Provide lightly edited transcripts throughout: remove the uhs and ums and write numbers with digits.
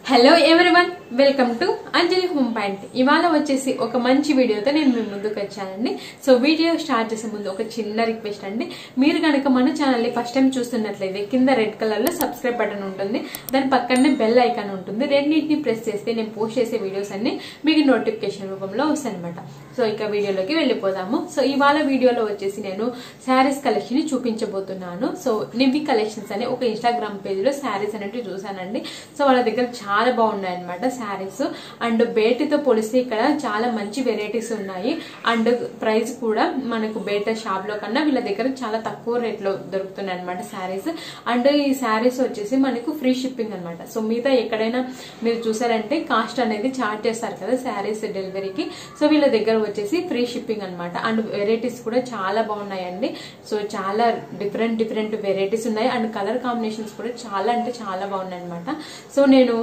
Hello everyone, welcome to Anjali Home Point. ఇవాళ వచ్చేసి ఒక మంచి వీడియోతో నేను మీ ముందుకు వచ్చానండి. సో వీడియో స్టార్ట్ చేసే ముందు ఒక చిన్న రిక్వెస్ట్ అండి. మీరు గనుక మన ఛానల్ ని ఫస్ట్ టైం చూస్తున్నట్లయితే కింద రెడ్ కలర్ లో సబ్స్క్రైబ్ బటన్ ఉంటుంది. దాని పక్కనే బెల్ ఐకాన్ ఉంటుంది. రెండింటిని ప్రెస్ చేస్తే నేను పోస్ట్ చేసే వీడియోస్ అన్ని మీకు నోటిఫికేషన్ రూపంలో వస్తాయన్నమాట. సో ఇక వీడియోలోకి వెళ్ళిపోదాము. సో ఇవాళ వీడియోలో వచ్చేసి నేను శారీస్ కలెక్షన్ ని చూపించబోతున్నాను. సో నివ్వి కలెక్షన్స్ అనే ఒక ఇన్స్టాగ్రామ్ పేజ్ లో శారీస్ అనేవి చూసానండి. సో వాళ్ళ దగ్గర చాలా బాగున్నాయి అన్నమాట శారీస్. అండ్ బేటితో పోలిస్తే ఇక్కడ చాలా మంచి వెరైటీస్ ఉన్నాయి. అండ్ ప్రైస్ కూడా మనకు బేట షాప్ లో కన్నా వీళ్ళ దగ్గర చాలా తక్కువ రేట్ లో దొరుకుతున్నాయి అనమాట శారీస్. అండ్ ఈ శారీస్ వచ్చేసి మనకు ఫ్రీ షిప్పింగ్ అనమాట. సో మిగతా ఎక్కడైనా మీరు చూసారంటే కాస్ట్ అనేది చార్జ్ చేస్తారు కదా శారీస్ డెలివరీకి. సో వీళ్ళ దగ్గర వచ్చేసి ఫ్రీ షిప్పింగ్ అనమాట. అండ్ వెరైటీస్ కూడా చాలా బాగున్నాయండి. సో చాలా డిఫరెంట్ వెరైటీస్ ఉన్నాయి. అండ్ కలర్ కాంబినేషన్స్ కూడా చాలా అంటే చాలా బాగున్నాయి అనమాట. సో నేను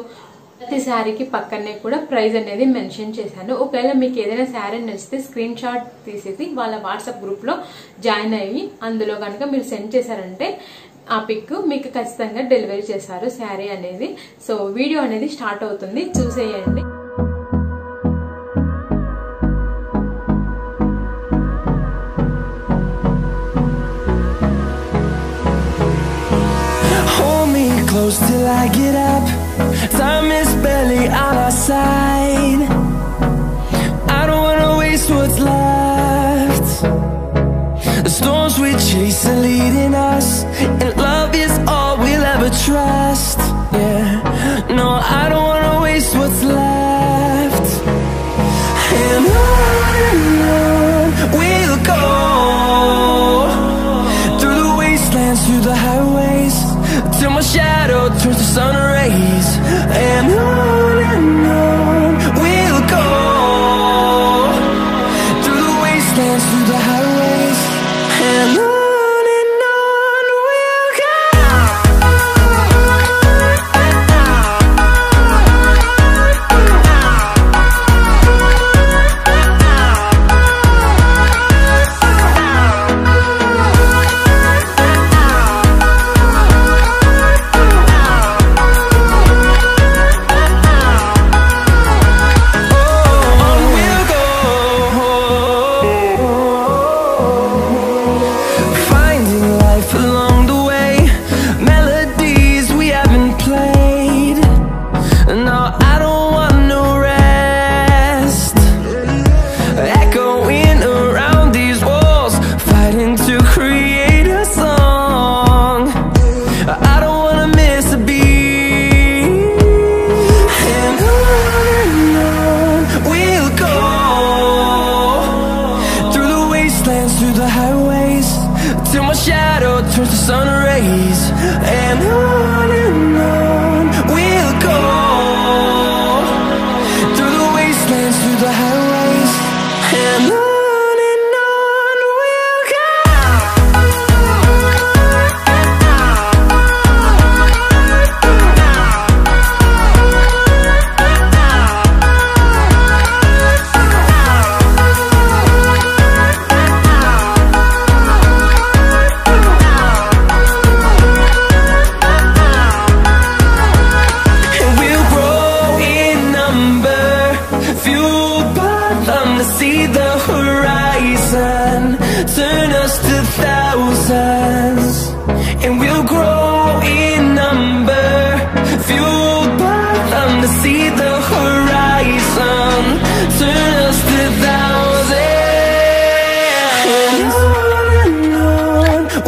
ప్రతి శారీకి పక్కనే కూడా ప్రైస్ అనేది మెన్షన్ చేశాను. ఒకవేళ మీకు ఏదైనా శారీ నచ్చితే స్క్రీన్ షాట్ తీసేసి వాళ్ళ వాట్సాప్ గ్రూప్ లో జాయిన్ అయ్యి అందులో కనుక మీరు సెండ్ చేశారంటే ఆ పిక్ మీకు ఖచ్చితంగా డెలివరీ చేస్తారు శారీ అనేది. సో వీడియో అనేది స్టార్ట్ అవుతుంది, చూసేయండి. Close till I get up. Time is barely on our side. I don't wanna waste what's left. The storms we chase are leading us, and love is all we'll ever trust. Yeah, no, I don't wanna waste what's left. And on we'll go, through the wastelands, through the highways, till my shadow turns to sun rays. And on we'll go, through the wastelands, through the highways, and on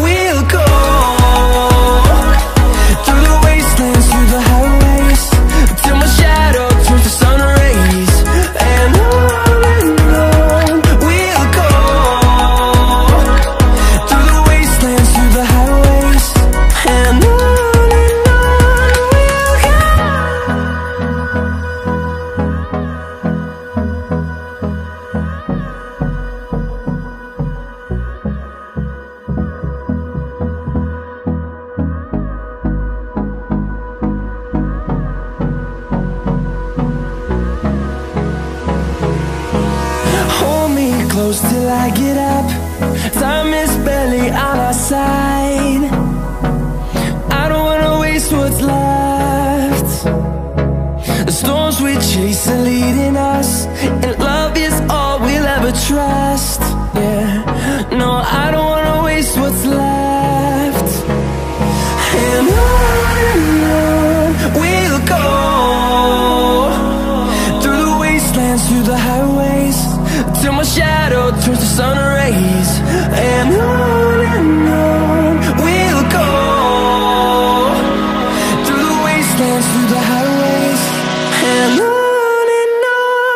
we'll go. Close till I get up. Time is barely on our side. I don't wanna waste what's left. storms we chase are leading us, and love is all we'll ever trust. Yeah, no, I don't wanna waste what's left. And on we'll go, through the wastelands, through the highways, till my shadow turns to sun rays. And on we'll go, through the wastelands, through the highways, and on we'll go.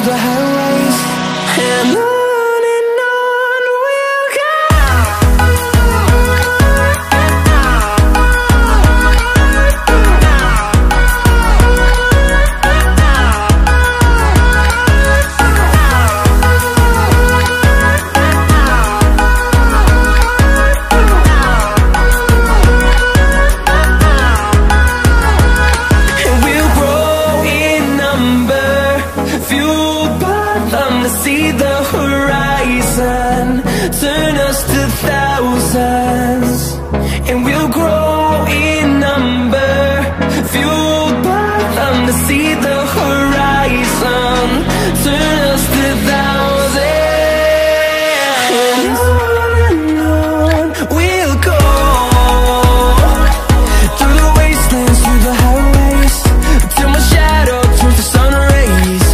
the highways, and on we'll turn us to thousands, and we'll grow in number, fueled by them to see the horizon, turn us to thousands. And on we'll go, through the wastelands, through the highways, till my shadow turns to sun rays.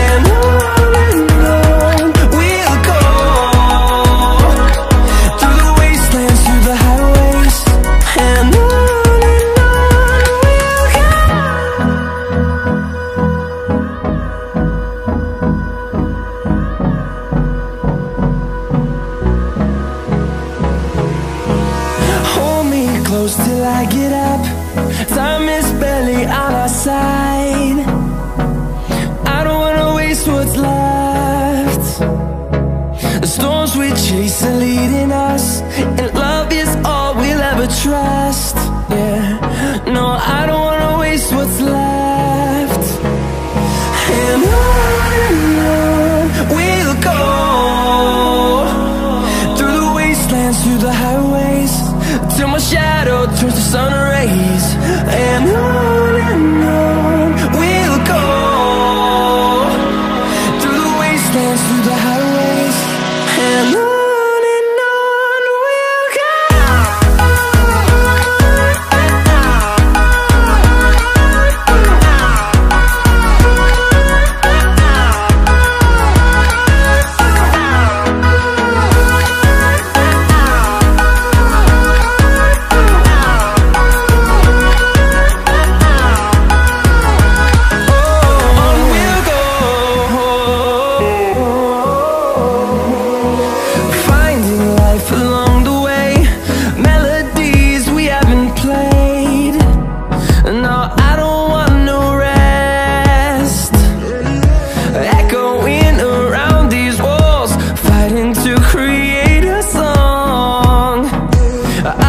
And on we'll go, through the wastelands, through the highways. And on we'll go. Hold me close till I get up. Time is barely on our side. I don't wanna waste what's left. The storms we chase are leading us, and love is all we'll ever trust. Yeah, no, I don't wanna waste what's left. And on we'll go, through the wastelands, through the highways, till my shadow turns to sun rays. And on we'll go, through the wastelands, through the highways. And on we'll go. Finding life along the way, melodies we haven't played. No, I don't want no rest. Echoing around these walls, fighting to create a song.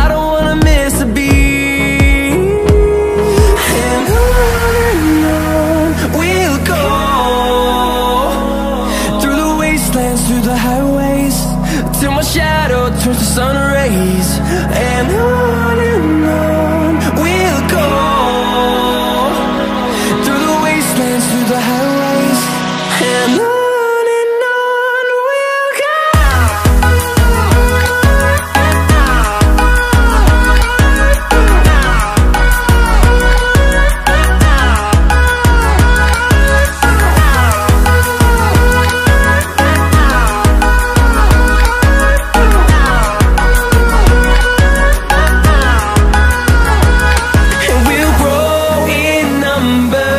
I don't wanna miss a beat. And on we'll go, through the wastelands, through the highways, till my shadow turns to sun rays. And on we'll go, through the wastelands, through the highways. And on we'll go. And we'll grow in number,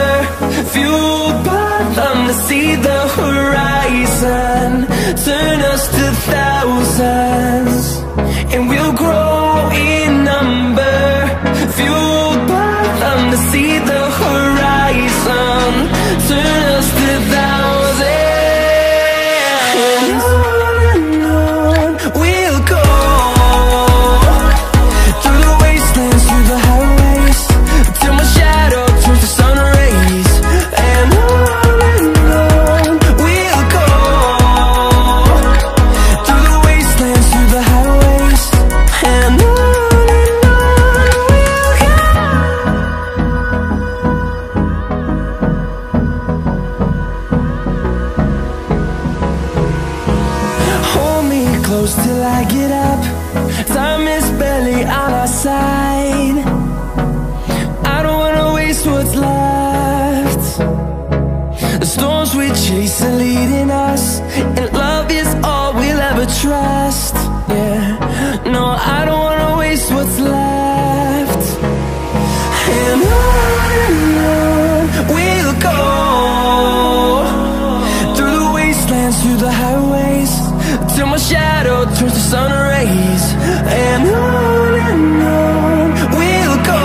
fueled by them to see the horizon, turn us to thousands. And we'll grow in number, fueled by them to see the horizon, turn us to thousands. And on we'll go, through the wastelands, through the highways, till my shadow turns to sun rays. And on we'll go, through the wastelands, through the highways. And on we'll go. Hold me close till I get up. Time is barely on our side. I don't wanna waste what's left. The storms we chase are leading us, and love is all we'll ever trust. Yeah, no, I don't wanna waste what's left. And on we'll go, through the wastelands, through the highways, till my shadow turns to sun rays. And on we'll go,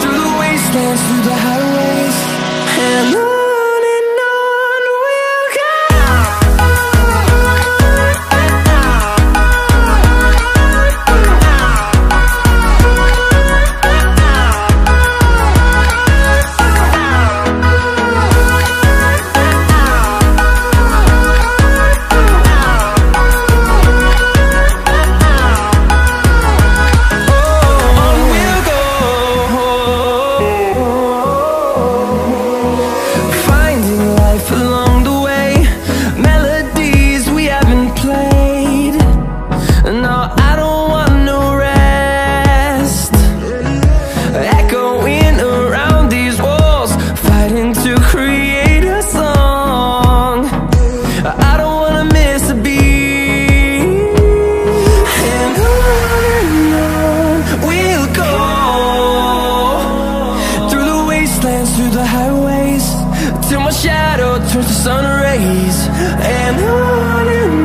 through the wastelands, through the highways. And on we'll go. till my shadow turns to sun rays. And on